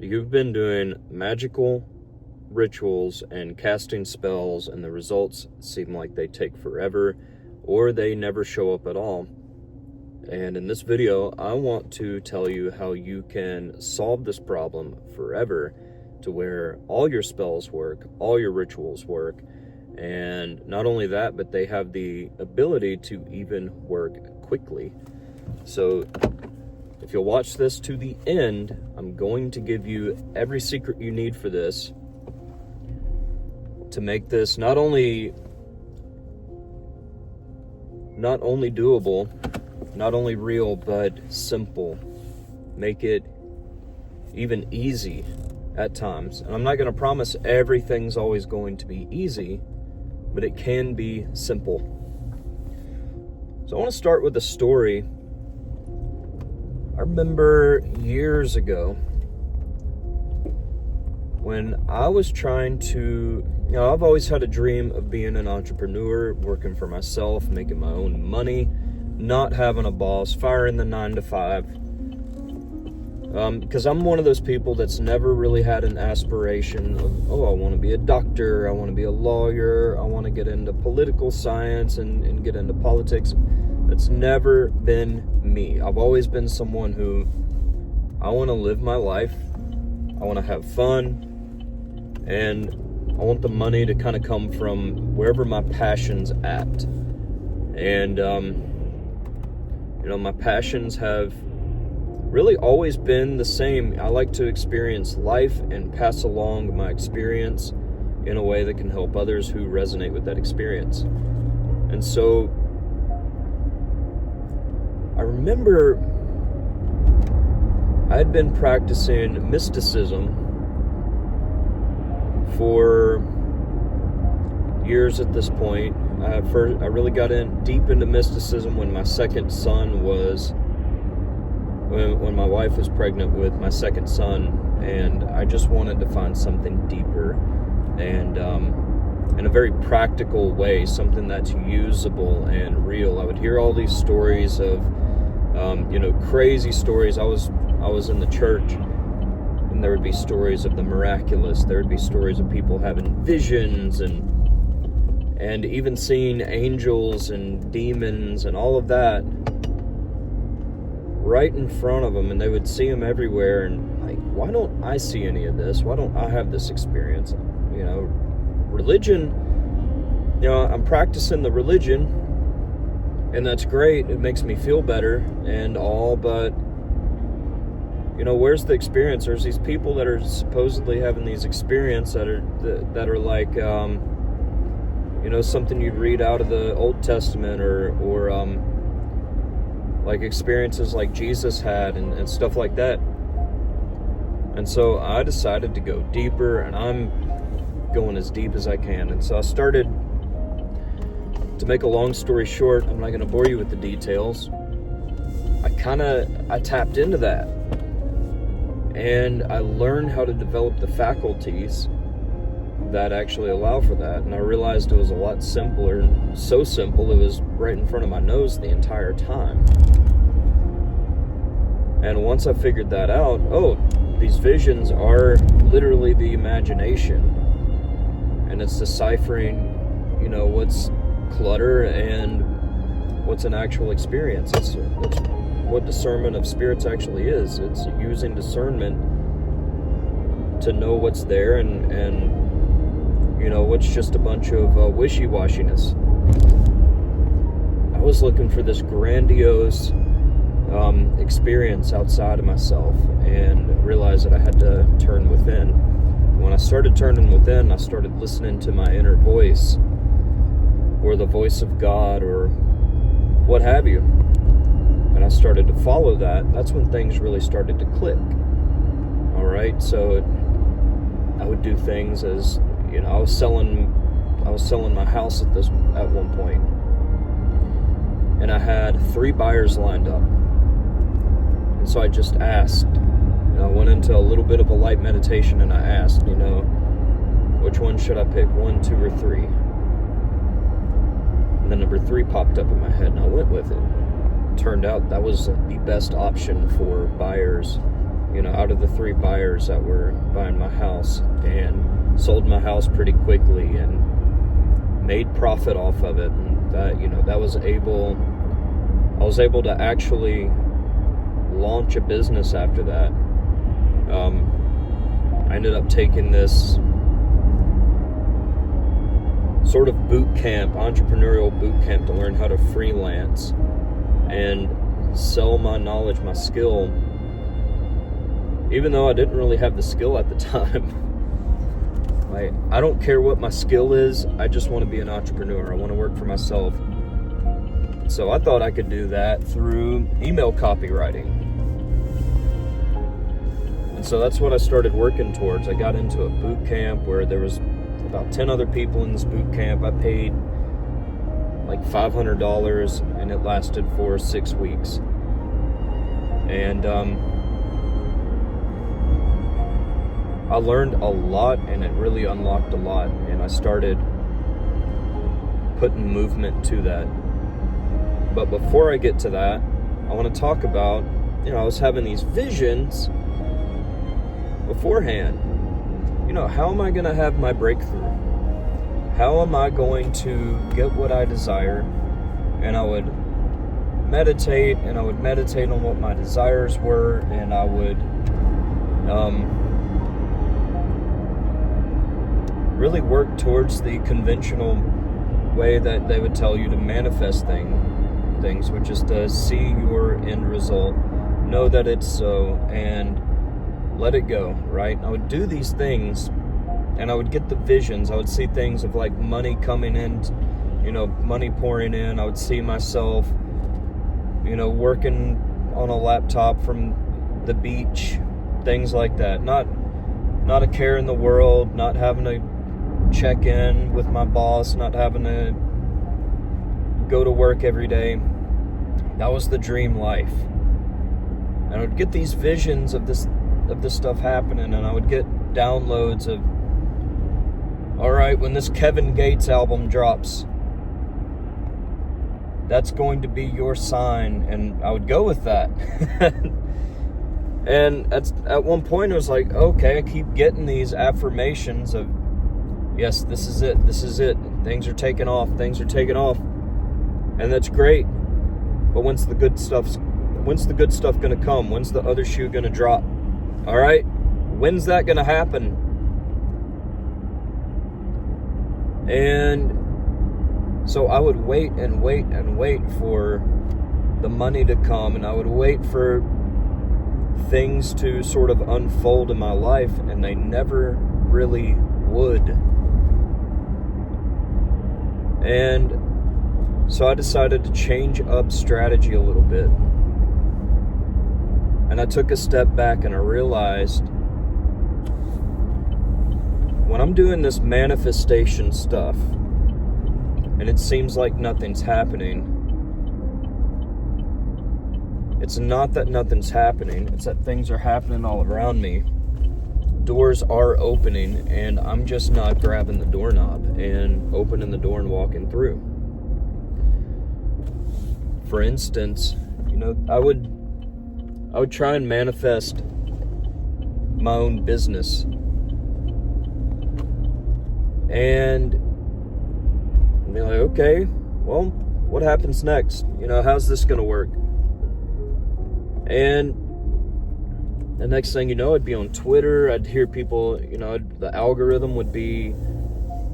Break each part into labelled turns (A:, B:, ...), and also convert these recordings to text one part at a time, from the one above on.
A: You've been doing magical rituals and casting spells, and the results seem like they take forever or they never show up at all. And in this video, I want to tell you how you can solve this problem forever to where all your spells work, all your rituals work, and not only that, but they have the ability to even work quickly. So if you'll watch this to the end, I'm going to give you every secret you need for this to make this not only doable, not only real, but simple. Make it even easy at times. And I'm not going to promise everything's always going to be easy, but it can be simple. So I want to start with a story. I remember years ago when I was trying to, I've always had a dream of being an entrepreneur, working for myself, making my own money, not having a boss, firing the 9 to 5. Because I'm one of those people that's never really had an aspiration of, I want to be a doctor, I want to be a lawyer, I want to get into political science and get into politics. That's never been me. I've always been someone who, I want to live my life, I want to have fun, and I want the money to kind of come from wherever my passion's at. And, my passions have really always been the same. I like to experience life and pass along my experience in a way that can help others who resonate with that experience. And so I remember I had been practicing mysticism for years at this point. I really got deep into mysticism when my second son was, when my wife was pregnant with my second son, and I just wanted to find something deeper and in a very practical way, something that's usable and real. I would hear all these stories of crazy stories. I was in the church, and there would be stories of the miraculous. There would be stories of people having visions and even seeing angels and demons and all of that right in front of them, and they would see them everywhere. And like, why don't I see any of this? Why don't I have this experience? Religion, I'm practicing the religion, and that's great. It makes me feel better and all, but where's the experience? There's these people that are supposedly having these experiences that are like something you'd read out of the Old Testament, or like experiences like Jesus had and stuff like that. And so I decided to go deeper, and I'm going as deep as I can. And so I started, to make a long story short, I'm not going to bore you with the details, I tapped into that, and I learned how to develop the faculties that actually allow for that. And I realized it was a lot simpler, so simple it was right in front of my nose the entire time. And once I figured that out, these visions are literally the imagination, and it's deciphering what's clutter and what's an actual experience. It's what discernment of spirits actually is. It's using discernment to know what's there and what's just a bunch of wishy-washiness. I was looking for this grandiose experience outside of myself, and realized that I had to turn within. When I started turning within, I started listening to my inner voice, or the voice of God, or what have you. And I started to follow that. That's when things really started to click. All right, so I would do things as I was selling my house at one point, and I had 3 buyers lined up. And so I just asked. I went into a little bit of a light meditation, and I asked, which one should I pick, 1, 2, or 3? And then number 3 popped up in my head, and I went with it. Turned out that was the best option for buyers out of the 3 buyers that were buying my house, and sold my house pretty quickly and made profit off of it. And that, I was able to actually launch a business after that. I ended up taking this sort of entrepreneurial boot camp to learn how to freelance and sell my knowledge, my skill, even though I didn't really have the skill at the time. I don't care what my skill is, I just want to be an entrepreneur. I want to work for myself. So I thought I could do that through email copywriting. And so that's what I started working towards. I got into a boot camp where there was about 10 other people in this boot camp. I paid like $500, and it lasted for 6 weeks. And I learned a lot, and it really unlocked a lot, and I started putting movement to that. But before I get to that, I want to talk about, I was having these visions beforehand. How am I going to have my breakthrough? How am I going to get what I desire? And I would meditate, on what my desires were, and I would really work towards the conventional way that they would tell you to manifest things, which is to see your end result, know that it's so, and let it go, right? I would do these things, and I would get the visions. I would see things of like money coming in, money pouring in. I would see myself, working on a laptop from the beach, things like that. Not a care in the world, not having to check in with my boss, not having to go to work every day. That was the dream life. And I would get these visions of this stuff happening, and I would get downloads of, all right, when this Kevin Gates album drops, that's going to be your sign. And I would go with that. And at one point it was like, okay, I keep getting these affirmations of, yes, this is it, things are taking off, and that's great. But when's the good stuff gonna come? When's the other shoe gonna drop? All right, when's that gonna happen? And so I would wait for the money to come, and I would wait for things to sort of unfold in my life, and they never really would. And so I decided to change up strategy a little bit. And I took a step back, and I realized when I'm doing this manifestation stuff and it seems like nothing's happening, it's not that nothing's happening, it's that things are happening all around me. Doors are opening, and I'm just not grabbing the doorknob and opening the door and walking through. For instance, I would try and manifest my own business, and I'd be like, okay, well, what happens next? How's this gonna work? And the next thing you know, I'd be on Twitter. I'd hear people, the algorithm would be,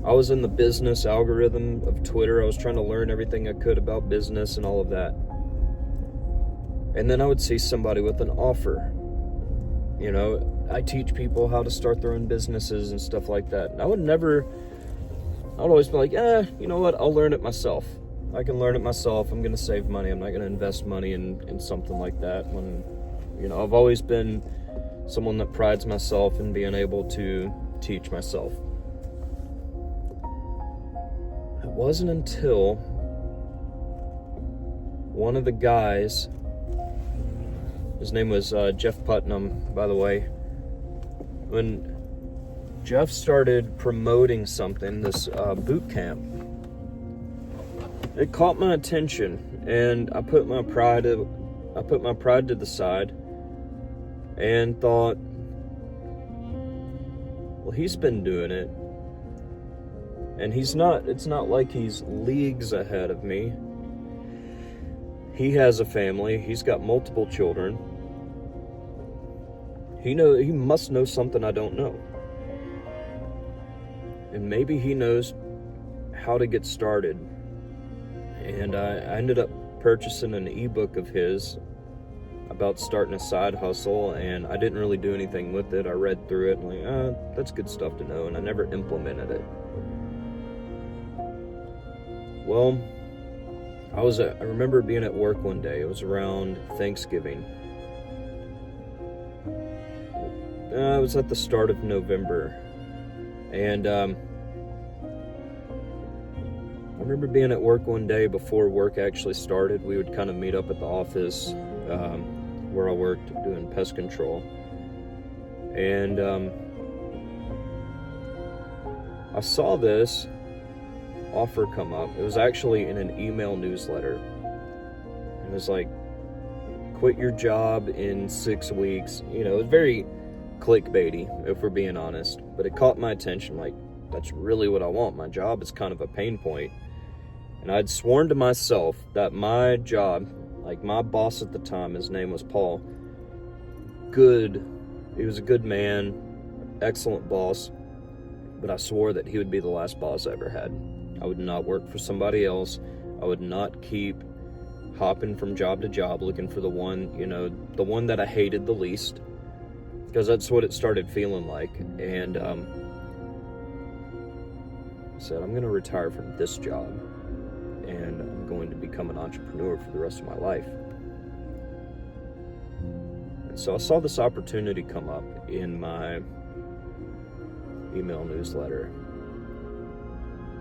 A: I was in the business algorithm of Twitter. I was trying to learn everything I could about business and all of that. And then I would see somebody with an offer. I teach people how to start their own businesses and stuff like that. And I would always be like, you know what? I'll learn it myself. I can learn it myself. I'm going to save money. I'm not going to invest money in something like that. When, I've always been someone that prides myself in being able to teach myself. It wasn't until one of the guys, his name was Jeff Putnam, by the way, when Jeff started promoting something, this boot camp, it caught my attention, and I put my pride to the side, and thought, well, he's been doing it, and it's not like he's leagues ahead of me. He has a family, he's got multiple children. He must know something I don't know. And maybe he knows how to get started. And I ended up purchasing an ebook of his about starting a side hustle, and I didn't really do anything with it. I read through it and like, that's good stuff to know, and I never implemented it. Well, I remember being at work one day. It was around Thanksgiving. It was at the start of November, and I remember being at work one day before work actually started. We would kind of meet up at the office where I worked doing pest control, and I saw this offer come up. It was actually in an email newsletter. It was like, quit your job in 6 weeks. It was very clickbaity, if we're being honest, but it caught my attention. Like, that's really what I want. My job is kind of a pain point, and I'd sworn to myself that my job, like my boss at the time, his name was Paul, he was a good man, excellent boss, but I swore that he would be the last boss I ever had. I would not work for somebody else. I would not keep hopping from job to job looking for the one that I hated the least, because that's what it started feeling like. And I said, I'm going to retire from this job, and I'm going to become an entrepreneur for the rest of my life. And so I saw this opportunity come up in my email newsletter,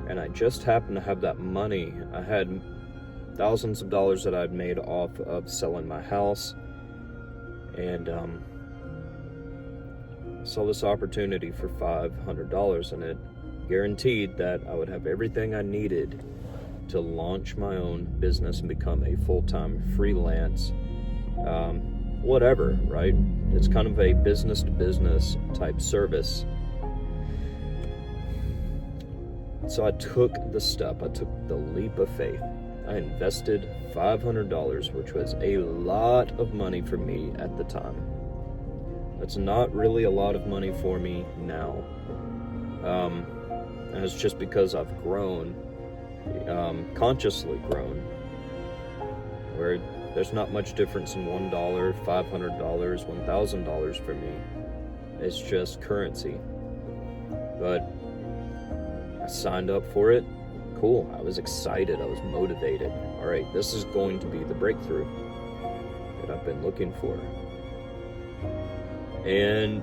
A: and I just happened to have that money. I had thousands of dollars that I'd made off of selling my house, and saw this opportunity for $500, and it guaranteed that I would have everything I needed to launch my own business and become a full-time freelance, whatever, right? It's kind of a business-to-business type service. So I took the step. I took the leap of faith. I invested $500, which was a lot of money for me at the time. That's not really a lot of money for me now. And it's just because I've grown, consciously grown, where there's not much difference in $1, $500, $1,000 for me. It's just currency. But I signed up for it. Cool. I was excited. I was motivated. All right, this is going to be the breakthrough that I've been looking for. And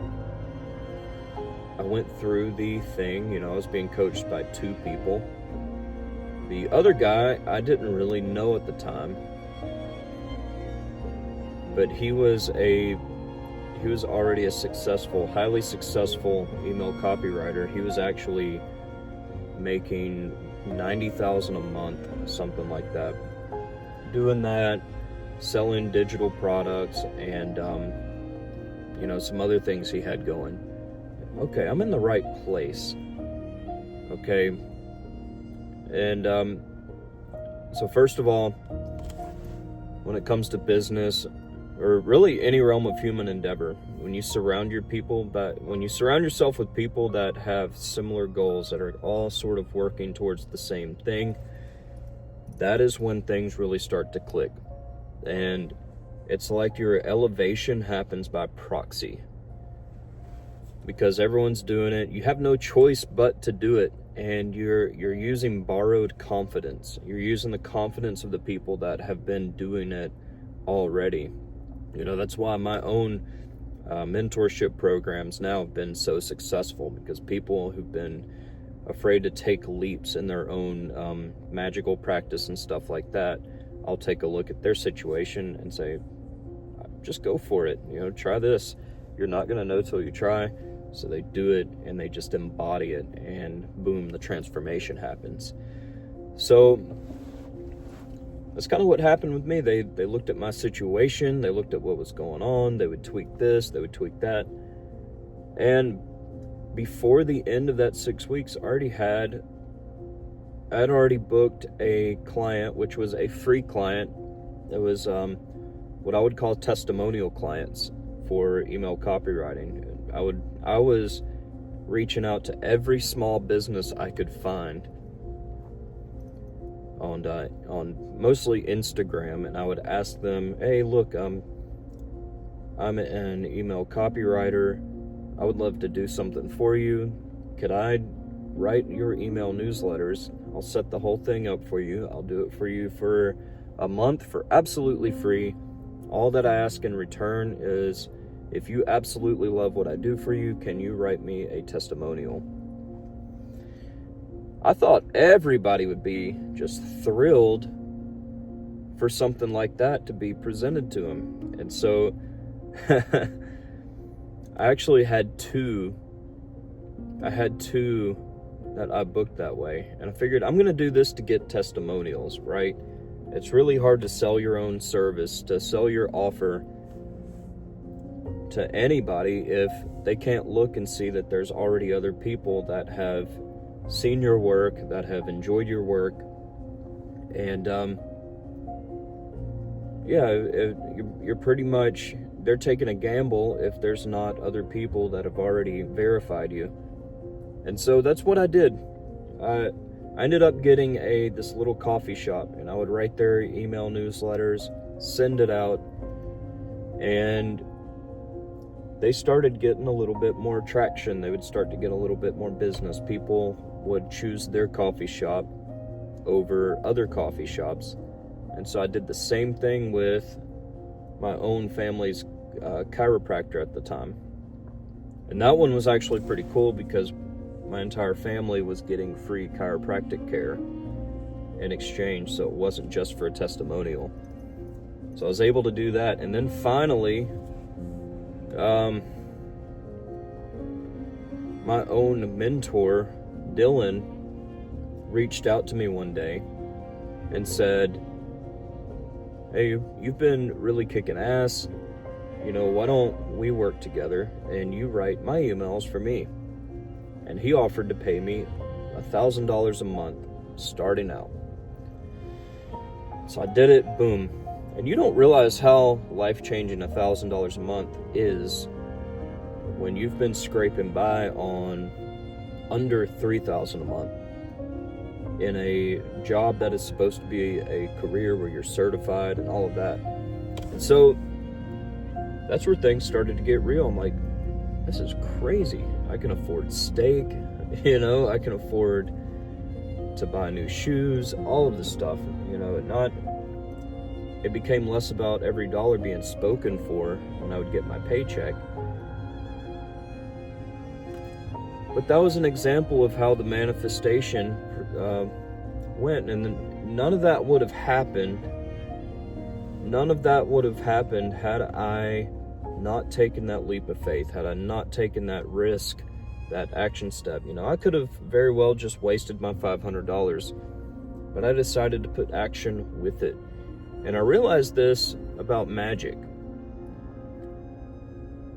A: I went through the thing. I was being coached by 2 people. The other guy, I didn't really know at the time, but he was already a highly successful email copywriter. He was actually making $90,000 a month, something like that, doing that, selling digital products, and some other things he had going. Okay, I'm in the right place. Okay, and so first of all, when it comes to business, or really any realm of human endeavor, when you surround yourself with people that have similar goals, that are all sort of working towards the same thing, that is when things really start to click. And it's like your elevation happens by proxy, because everyone's doing it. You have no choice but to do it, and you're using borrowed confidence. You're using the confidence of the people that have been doing it already. That's why my own mentorship programs now have been so successful, because people who've been afraid to take leaps in their own magical practice and stuff like that, I'll take a look at their situation and say, just go for it. Try this. You're not going to know till you try. So they do it, and they just embody it, and boom, the transformation happens. So That's kind of what happened with me. They looked at my situation, they looked at what was going on, they would tweak this, they would tweak that. And before the end of that 6 weeks, I'd already booked a client, which was a free client. It was what I would call testimonial clients for email copywriting. I was reaching out to every small business I could find on mostly Instagram, and I would ask them, hey, look, I'm an email copywriter. I would love to do something for you. Could I write your email newsletters? I'll set the whole thing up for you. I'll do it for you for a month for absolutely free. All that I ask in return is, if you absolutely love what I do for you, can you write me a testimonial? I thought everybody would be just thrilled for something like that to be presented to them. And so I actually had two that I booked that way. And I figured I'm going to do this to get testimonials, right? It's really hard to sell your own service, to sell your offer to anybody if they can't look and see that there's already other people that have seen your work, that have enjoyed your work. And you're pretty much, they're taking a gamble if there's not other people that have already verified you. And so that's what I did. I ended up getting this little coffee shop, and I would write their email newsletters, send it out, and they started getting a little bit more traction. They would start to get a little bit more business. People would choose their coffee shop over other coffee shops. And so I did the same thing with my own family's chiropractor at the time. And that one was actually pretty cool because my entire family was getting free chiropractic care in exchange, so it wasn't just for a testimonial. So I was able to do that. And then finally, my own mentor, Dylan, reached out to me one day and said, hey, you've been really kicking ass. Why don't we work together and you write my emails for me? And he offered to pay me $1,000 a month starting out. So I did it, boom. And you don't realize how life-changing $1,000 a month is when you've been scraping by on under $3,000 a month in a job that is supposed to be a career where you're certified and all of that. And so that's where things started to get real. I'm like, this is crazy. I can afford steak, I can afford to buy new shoes, all of this stuff, it became less about every dollar being spoken for when I would get my paycheck. But that was an example of how the manifestation went, and none of that would have happened. None of that would have happened had I not taken that leap of faith, had I not taken that risk, that action step. I could have very well just wasted my $500, but I decided to put action with it. And I realized this about magic.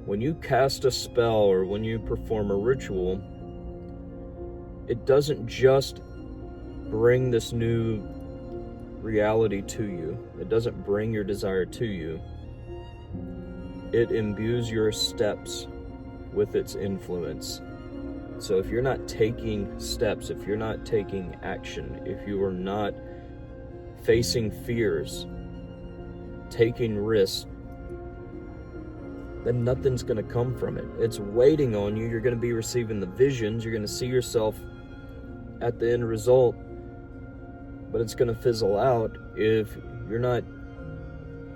A: When you cast a spell or when you perform a ritual, it doesn't just bring this new reality to you. It doesn't bring your desire to you. It imbues your steps with its influence. So if you're not taking steps, if you're not taking action, if you are not facing fears, taking risks, then nothing's going to come from it. It's waiting on you. You're going to be receiving the visions. You're going to see yourself at the end result, but it's going to fizzle out if you're not,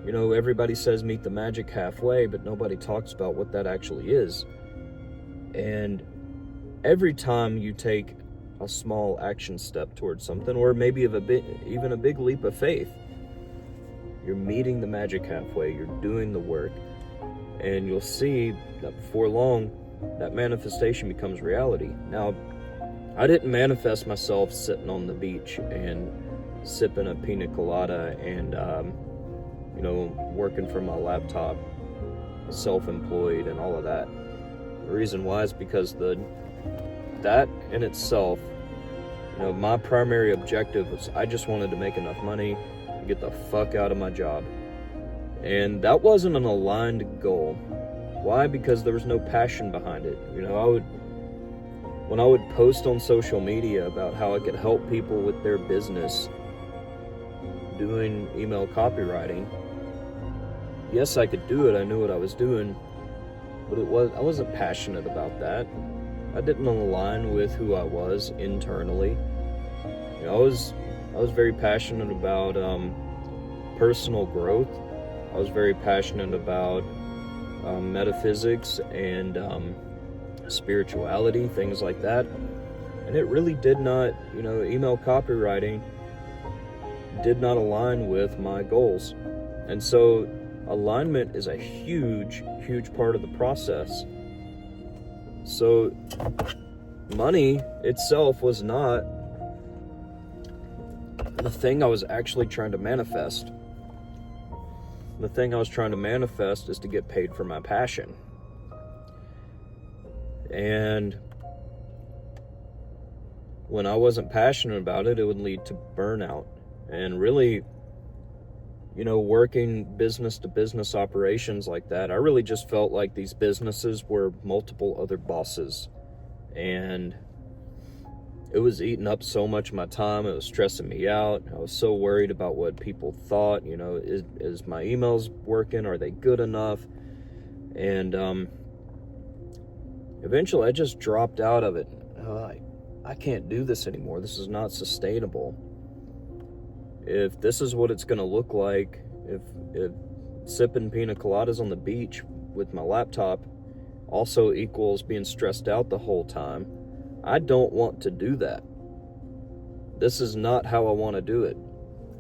A: everybody says meet the magic halfway, but nobody talks about what that actually is. And every time you take a small action step towards something, or maybe even a big leap of faith, you're meeting the magic halfway, you're doing the work, and you'll see that before long, that manifestation becomes reality. Now, I didn't manifest myself sitting on the beach and sipping a pina colada and, working from my laptop, self-employed and all of that. The reason why is because that in itself, my primary objective was I just wanted to make enough money to get the fuck out of my job. And that wasn't an aligned goal. Why? Because there was no passion behind it. When I would post on social media about how I could help people with their business doing email copywriting, yes, I could do it. I knew what I was doing, but I wasn't passionate about that. I didn't align with who I was internally. I was very passionate about personal growth. I was very passionate about metaphysics and spirituality, things like that. And it really did not, email copywriting did not align with my goals. And so alignment is a huge, huge part of the process. So money itself was not the thing I was actually trying to manifest. The thing I was trying to manifest is to get paid for my passion. And when I wasn't passionate about it, it would lead to burnout. And really, working business to business operations like that, I really just felt like these businesses were multiple other bosses. And it was eating up so much of my time. It was stressing me out. I was so worried about what people thought. Is my emails working? Are they good enough? And eventually I just dropped out of it. I can't do this anymore. This is not sustainable. If this is what it's going to look like, if sipping pina coladas on the beach with my laptop also equals being stressed out the whole time, I don't want to do that. This is not how I want to do it.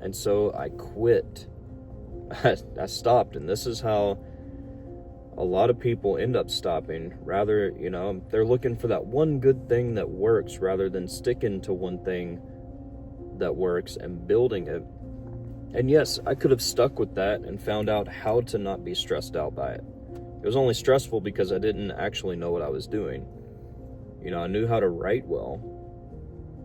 A: And so I quit. I stopped, and this is how a lot of people end up stopping. Rather, they're looking for that one good thing that works rather than sticking to one thing that works and building it. And yes, I could have stuck with that and found out how to not be stressed out by it. It was only stressful because I didn't actually know what I was doing. I knew how to write well,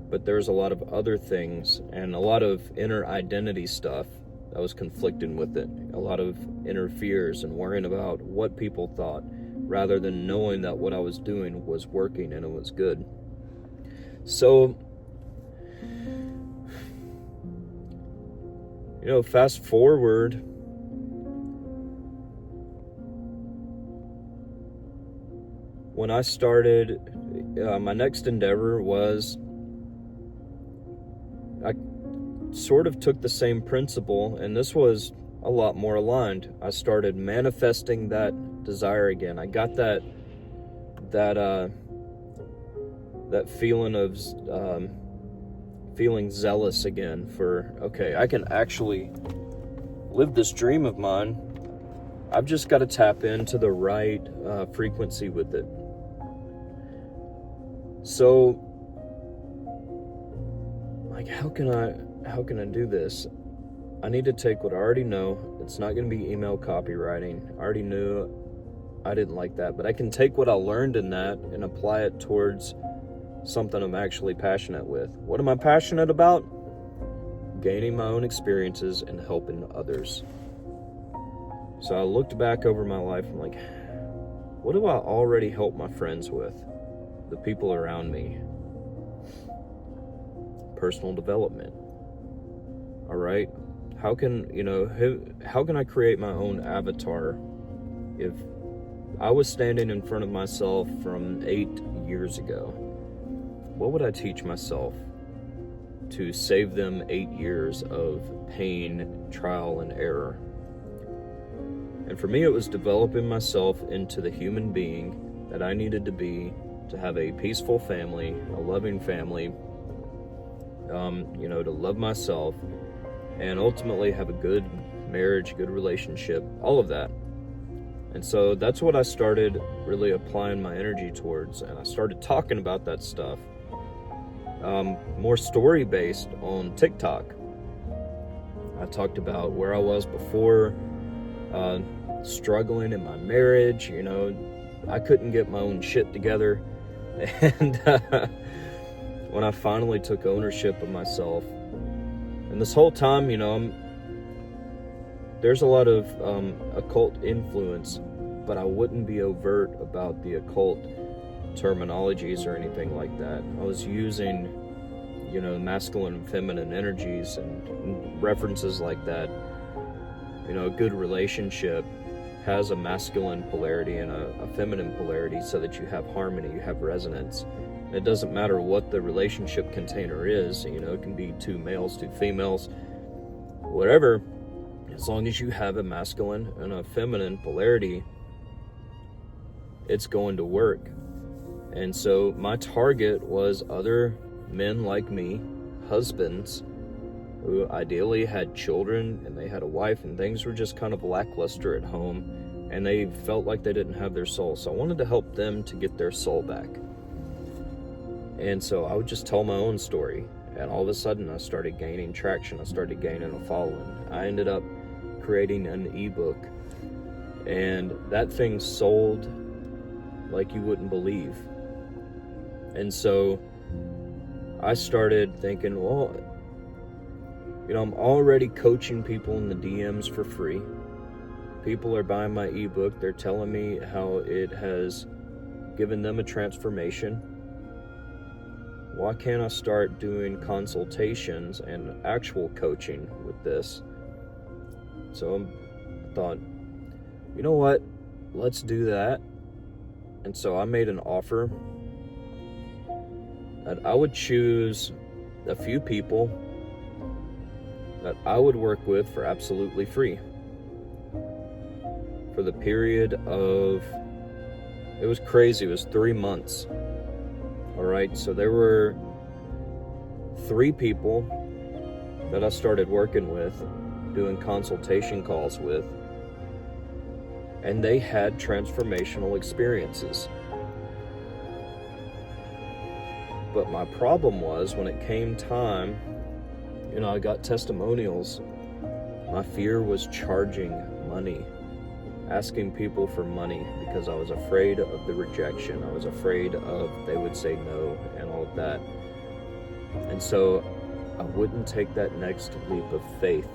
A: but there's a lot of other things and a lot of inner identity stuff that was conflicting with it. A lot of inner fears and worrying about what people thought rather than knowing that what I was doing was working and it was good. So, fast forward, when I started, my next endeavor was, I sort of took the same principle, and this was a lot more aligned. I started manifesting that desire again. I got that feeling of feeling zealous again for, okay, I can actually live this dream of mine. I've just got to tap into the right frequency with it. So, how can I do this? I need to take what I already know. It's not going to be email copywriting. I already knew I didn't like that, but I can take what I learned in that and apply it towards something I'm actually passionate with. What am I passionate about? Gaining my own experiences and helping others. So I looked back over my life and what do I already help my friends with? The people around me. Personal development. All right. How can I create my own avatar? If I was standing in front of myself from 8 years ago, what would I teach myself to save them 8 years of pain, trial, and error? And for me, it was developing myself into the human being that I needed to be to have a peaceful family, a loving family, to love myself, and ultimately have a good marriage, good relationship, all of that. And so that's what I started really applying my energy towards, and I started talking about that stuff more story-based on TikTok. I talked about where I was before, struggling in my marriage. I couldn't get my own shit together. And when I finally took ownership of myself, and this whole time, there's a lot of occult influence, but I wouldn't be overt about the occult terminologies or anything like that. I was using, masculine and feminine energies and references like that. A good relationship has a masculine polarity and a feminine polarity so that you have harmony, you have resonance. It doesn't matter what the relationship container is, it can be 2 males, 2 females, whatever, as long as you have a masculine and a feminine polarity, it's going to work. And so my target was other men like me, husbands, who ideally had children and they had a wife and things were just kind of lackluster at home and they felt like they didn't have their soul. So I wanted to help them to get their soul back. And so I would just tell my own story, and all of a sudden I started gaining traction. I started gaining a following. I ended up creating an ebook, and that thing sold like you wouldn't believe. And so I started thinking, well, I'm already coaching people in the DMs for free. People are buying my ebook. They're telling me how it has given them a transformation. Why can't I start doing consultations and actual coaching with this? So I thought, you know what? Let's do that. And so I made an offer that I would choose a few people that I would work with for absolutely free for the period of, it was crazy, it was 3 months. All right, so there were 3 people that I started working with, doing consultation calls with, and they had transformational experiences. But my problem was when it came time, I got testimonials. My fear was charging money, asking people for money, because I was afraid of the rejection. I was afraid of they would say no and all of that. And so I wouldn't take that next leap of faith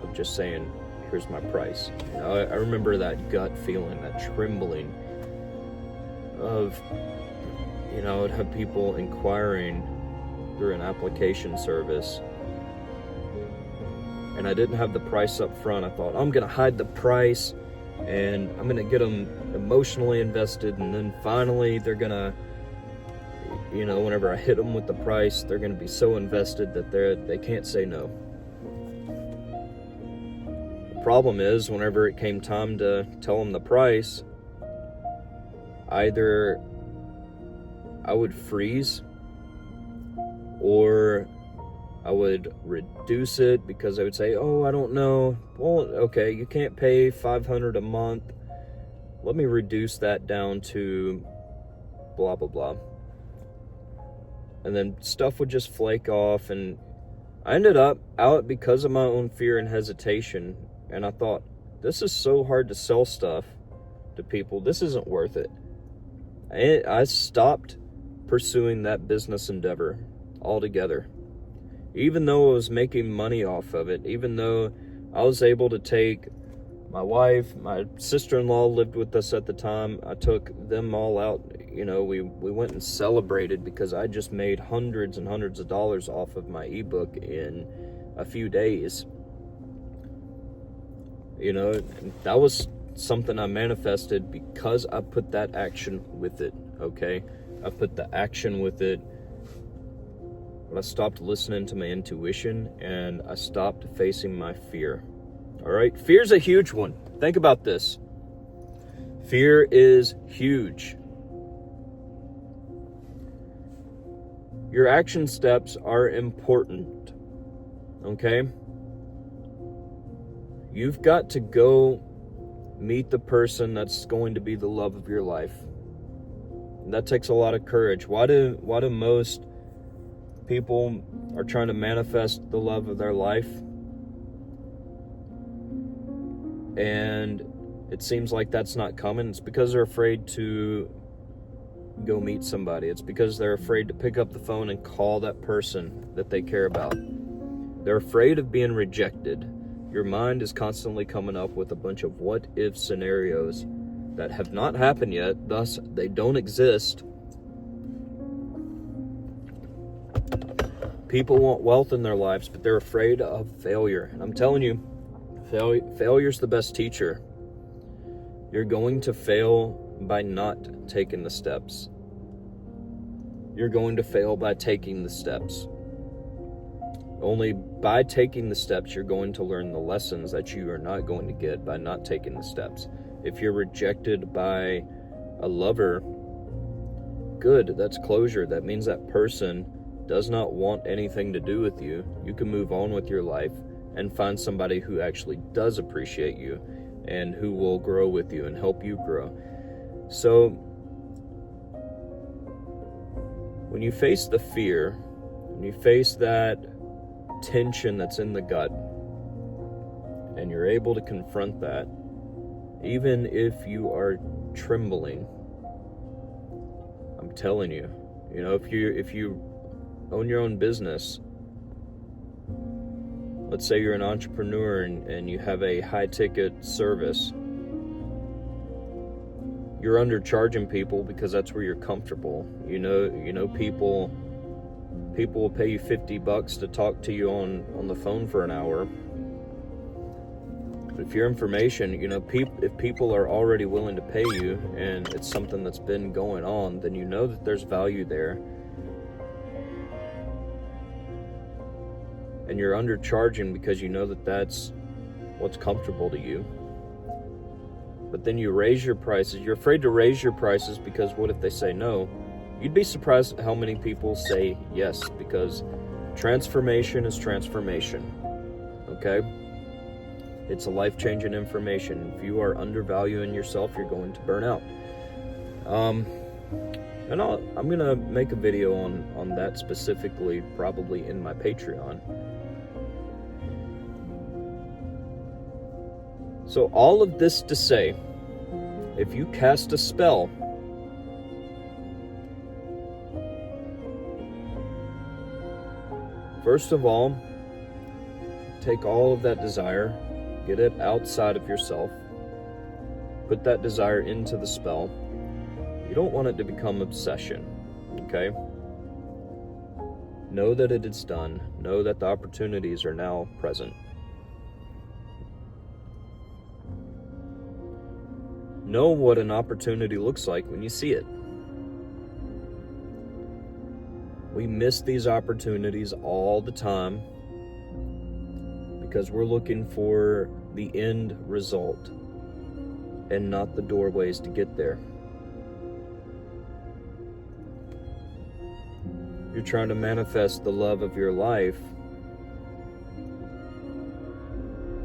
A: of just saying, here's my price. I remember that gut feeling, that trembling of, I would have people inquiring through an application service, and I didn't have the price up front. I thought, I'm going to hide the price and I'm going to get them emotionally invested, and then finally they're going to, whenever I hit them with the price, they're going to be so invested that they can't say no. The problem is, whenever it came time to tell them the price, either I would freeze or I would reduce it, because I would say, oh, I don't know. Well, okay, you can't pay $500 a month. Let me reduce that down to blah, blah, blah. And then stuff would just flake off, and I ended up out because of my own fear and hesitation. And I thought, this is so hard to sell stuff to people. This isn't worth it. I stopped pursuing that business endeavor altogether. Even though I was making money off of it, even though I was able to take my wife, my sister-in-law lived with us at the time, I took them all out. We went and celebrated because I just made hundreds and hundreds of dollars off of my ebook in a few days. That was something I manifested because I put that action with it, okay? I put the action with it. I stopped listening to my intuition, and I stopped facing my fear. All right? Fear's a huge one. Think about this. Fear is huge. Your action steps are important. Okay? You've got to go meet the person that's going to be the love of your life. And that takes a lot of courage. Why do most people are trying to manifest the love of their life? and it seems like that's not coming, it's because they're afraid to go meet somebody. It's because they're afraid to pick up the phone and call that person that they care about. They're afraid of being rejected. Your mind is constantly coming up with a bunch of what-if scenarios that have not happened yet, thus they don't exist. People want wealth in their lives, but they're afraid of failure. And I'm telling you, failure's the best teacher. You're going to fail by not taking the steps. You're going to fail by taking the steps. Only by taking the steps, you're going to learn the lessons that you are not going to get by not taking the steps. If you're rejected by a lover, good, that's closure. That means that person does not want anything to do with you. You can move on with your life and find somebody who actually does appreciate you and who will grow with you and help you grow. So, when you face the fear, when you face that tension that's in the gut, and you're able to confront that, even if you are trembling, I'm telling you, if you own your own business, let's say you're an entrepreneur and you have a high-ticket service, you're undercharging people because that's where you're comfortable. People will pay you $50 to talk to you on the phone for an hour. But if your information, if people are already willing to pay you and it's something that's been going on, then you know that there's value there. And you're undercharging because you know that that's what's comfortable to you. But then you raise your prices. You're afraid to raise your prices because what if they say no? You'd be surprised at how many people say yes, because transformation is transformation, okay? It's a life-changing information. If you are undervaluing yourself, you're going to burn out. And I'm going to make a video on that specifically, probably in my Patreon. So all of this to say, if you cast a spell, first of all, take all of that desire, get it outside of yourself, put that desire into the spell. You don't want it to become obsession, okay? Know that it is done. Know that the opportunities are now present. Know what an opportunity looks like when you see it. We miss these opportunities all the time because we're looking for the end result and not the doorways to get there. You're trying to manifest the love of your life,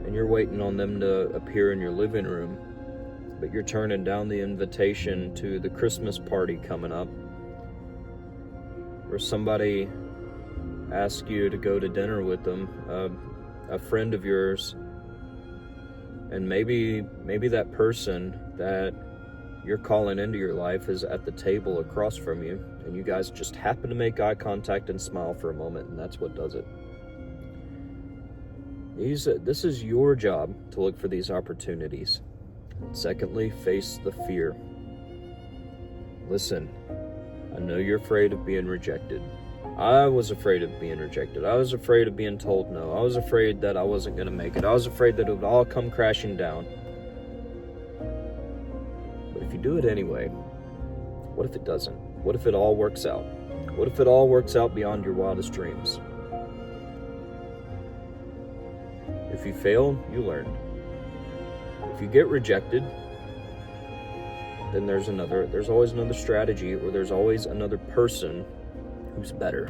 A: and you're waiting on them to appear in your living room, but you're turning down the invitation to the Christmas party coming up, or somebody asks you to go to dinner with them, a friend of yours, and maybe that person that you're calling into your life is at the table across from you, and you guys just happen to make eye contact and smile for a moment, and that's what does it. This is your job to look for these opportunities. Secondly, face the fear. Listen, I know you're afraid of being rejected. I was afraid of being rejected. I was afraid of being told no. I was afraid that I wasn't going to make it. I was afraid that it would all come crashing down. But if you do it anyway, what if it doesn't? What if it all works out? What if it all works out beyond your wildest dreams? If you fail, you learn. If you get rejected, then there's always another strategy, or there's always another person who's better.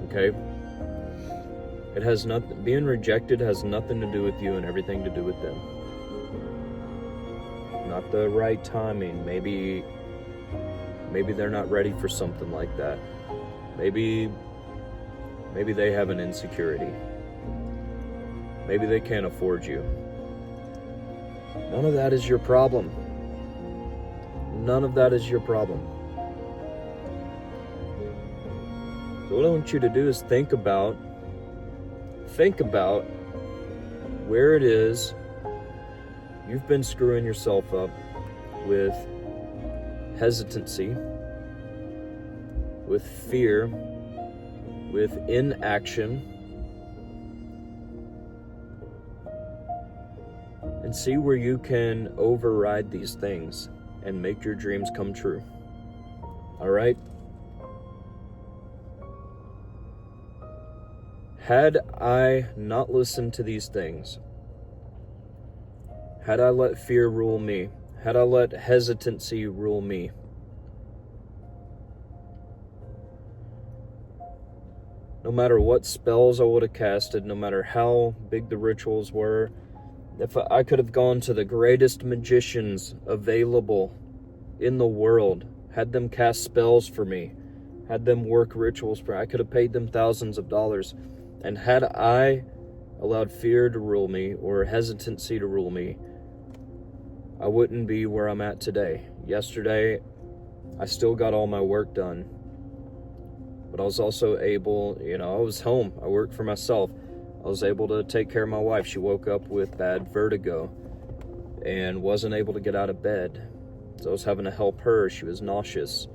A: Okay? Being rejected has nothing to do with you and everything to do with them. Not the right timing. Maybe they're not ready for something like that. Maybe they have an insecurity. Maybe they can't afford you. None of that is your problem. None of that is your problem. So what I want you to do is think about where it is you've been screwing yourself up with hesitancy, with fear, with inaction, and see where you can override these things and make your dreams come true. All right? Had I not listened to these things, had I let fear rule me, had I let hesitancy rule me, no matter what spells I would have casted, no matter how big the rituals were, if I could have gone to the greatest magicians available in the world, had them cast spells for me, had them work rituals for me, I could have paid them thousands of dollars. And had I allowed fear to rule me or hesitancy to rule me, I wouldn't be where I'm at today. Yesterday, I still got all my work done, but I was also able, I was home. I worked for myself. I was able to take care of my wife. She woke up with bad vertigo and wasn't able to get out of bed. So I was having to help her. She was nauseous.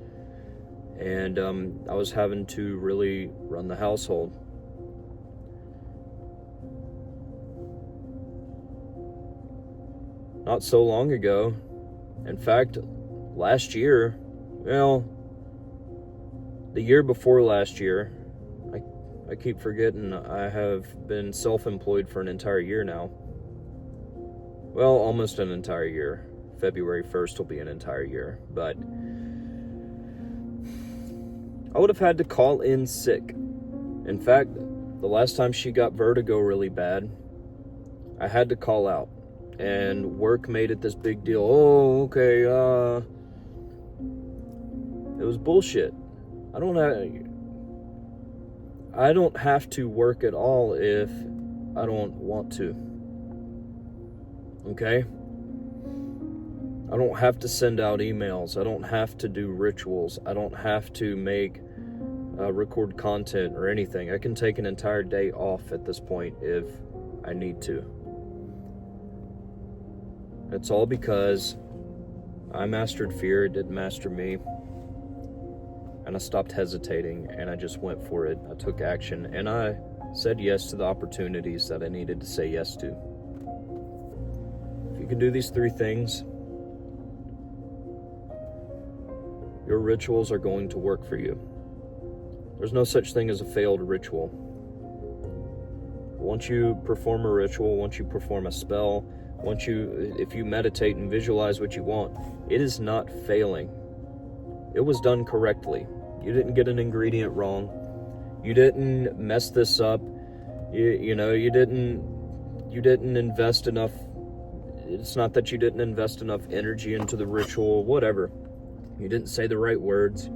A: And I was having to really run the household. Not so long ago, in fact, last year, the year before last year, I keep forgetting I have been self-employed for an entire year now. Well, almost an entire year. February 1st will be an entire year, but I would have had to call in sick. In fact, the last time she got vertigo really bad, I had to call out. And work made it this big deal. Oh, okay, it was bullshit. I don't have to work at all if I don't want to. Okay? I don't have to send out emails. I don't have to do rituals. I don't have to record content or anything. I can take an entire day off at this point if I need to. It's all because I mastered fear, it didn't master me. And I stopped hesitating and I just went for it. I took action and I said yes to the opportunities that I needed to say yes to. If you can do these 3 things, your rituals are going to work for you. There's no such thing as a failed ritual. Once you perform a ritual, once you perform a spell, if you meditate and visualize what you want, it is not failing. It was done correctly. You didn't get an ingredient wrong. You didn't mess this up. You didn't invest enough. It's not that you didn't invest enough energy into the ritual, whatever. You didn't say the right words.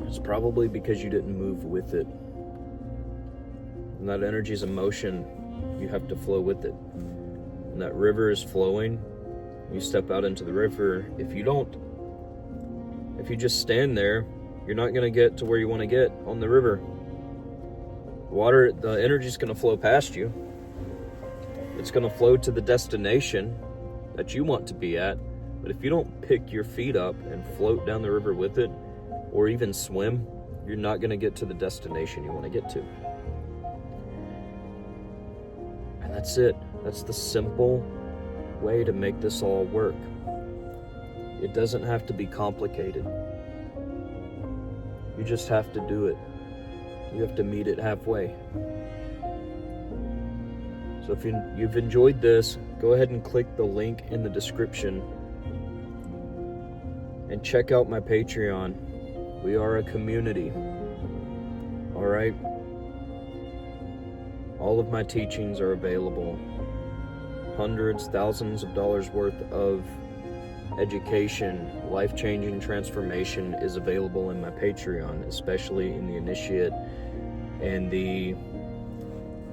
A: It's probably because you didn't move with it. And that energy is emotion. You have to flow with it. And that river is flowing. You step out into the river. If you just stand there, you're not going to get to where you want to get on the river. The energy is going to flow past you. It's going to flow to the destination that you want to be at. But if you don't pick your feet up and float down the river with it, or even swim, you're not going to get to the destination you want to get to. And that's it. That's the simple way to make this all work. It doesn't have to be complicated. You just have to do it. You have to meet it halfway. So if you've enjoyed this, go ahead and click the link in the description and check out my Patreon. We are a community. All right? All of my teachings are available. Hundreds, thousands of dollars worth of education, life-changing transformation is available in my Patreon, especially in the initiate and the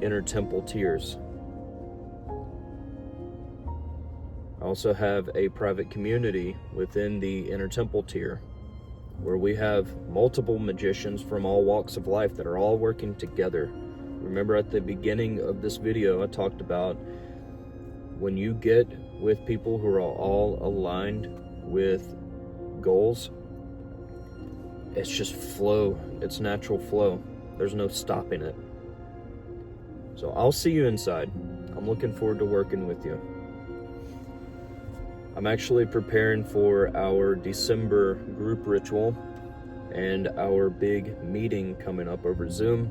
A: inner temple tiers. I also have a private community within the inner temple tier where we have multiple magicians from all walks of life that are all working together. Remember at the beginning of this video, I talked about when you get with people who are all aligned with goals, it's just flow. It's natural flow. There's no stopping it. So I'll see you inside. I'm looking forward to working with you. I'm actually preparing for our December group ritual and our big meeting coming up over Zoom,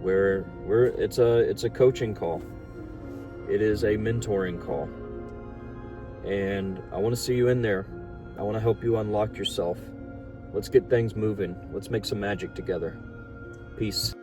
A: where it's a coaching call. It is a mentoring call. And I want to see you in there. I want to help you unlock yourself. Let's get things moving. Let's make some magic together. Peace.